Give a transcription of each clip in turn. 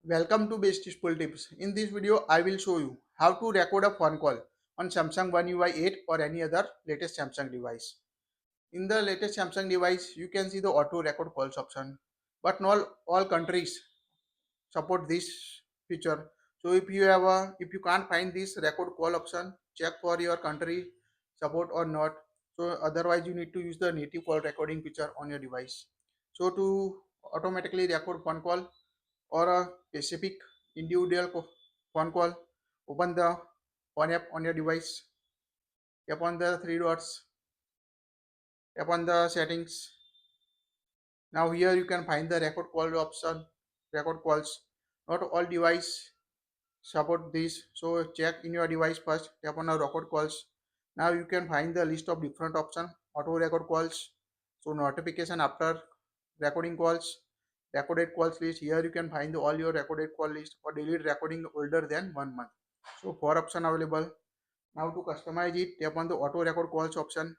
Welcome to Bestusefultips. In this video, I will show you how to record a phone call on Samsung One UI 8 or any other latest Samsung device. In the latest Samsung device, you can see the auto record calls option, but not all countries support this feature. So if you can't find this record call option, check for your country support or not. So otherwise, you need to use the native call recording feature on your device. So to automatically record phone call or a specific individual phone call, open the phone app on your device, tap on the three dots, tap on the settings. Now here you can find the record call option, record calls. Not all device support this, so check in your device first, tap on the record calls. Now you can find the list of different options, auto record calls, so notification after recording calls, recorded calls list. Here you can find all your recorded call list or delete recording older than 1 month. So four option available. Now to customize it, tap on the auto record calls option.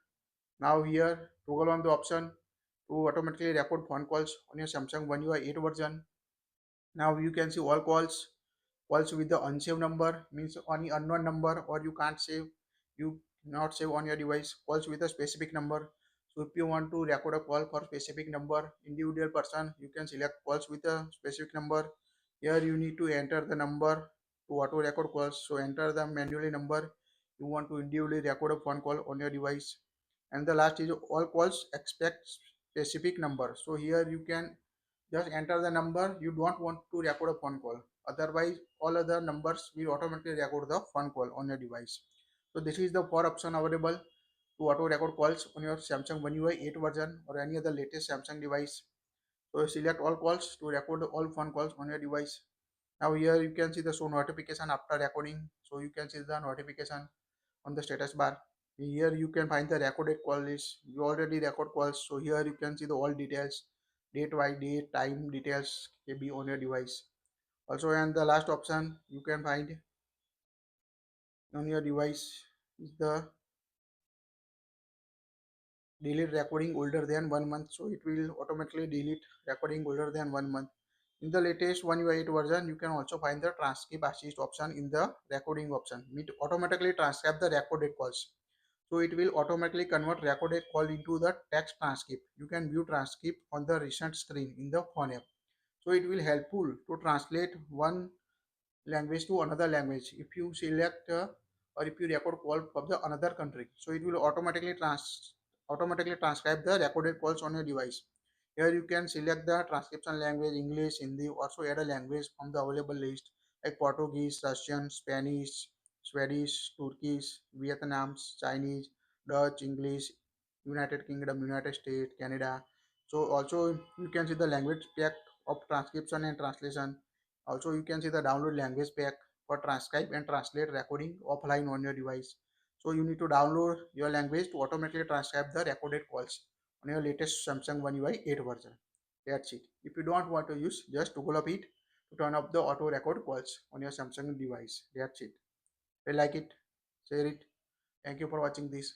Now here toggle on the option to automatically record phone calls on your Samsung One UI 8 version. Now you can see all calls with the unsaved number, means any unknown number, or you can't save, you not save on your device, calls with a specific number. So if you want to record a call for specific number, individual person, you can select calls with a specific number. Here you need to enter the number to auto record calls, so enter the manually number you want to individually record a phone call on your device. And the last is all calls expect specific number, so here you can just enter the number you don't want to record a phone call. Otherwise, all other numbers will automatically record the phone call on your device. So this is the four option available to auto record calls on your Samsung One UI 8 version or any other latest Samsung device. So select all calls to record all phone calls on your device. Now here you can see the show notification after recording. So you can see the notification on the status bar. Here you can find the recorded call list. You already record calls, so here you can see the all details, date by date, time details can be on your device. Also, and the last option you can find on your device is the delete recording older than 1 month. So it will automatically delete recording older than 1 month. In the latest One UI 8 version, you can also find the transcript assist option in the recording option. It automatically transcribe the recorded calls. So it will automatically convert recorded call into the text transcript. You can view transcript on the recent screen in the phone app. So it will helpful to translate one language to another language. If you select or if you record call from the another country, so it will automatically transcribe the recorded calls on your device. Here you can select the transcription language, English, Hindi. Also add a language from the available list like Portuguese, Russian, Spanish, Swedish, Turkish, Vietnam, Chinese, Dutch, English, United Kingdom, United States, Canada. So also you can see the language pack of transcription and translation. Also you can see the download language pack for transcribe and translate recording offline on your device. So you need to download your language to automatically transcribe the recorded calls on your latest Samsung One UI 8 version. That's it. If you don't want to use, just toggle up it to turn off the auto record calls on your Samsung device. That's it. If you like it, share it. Thank you for watching this.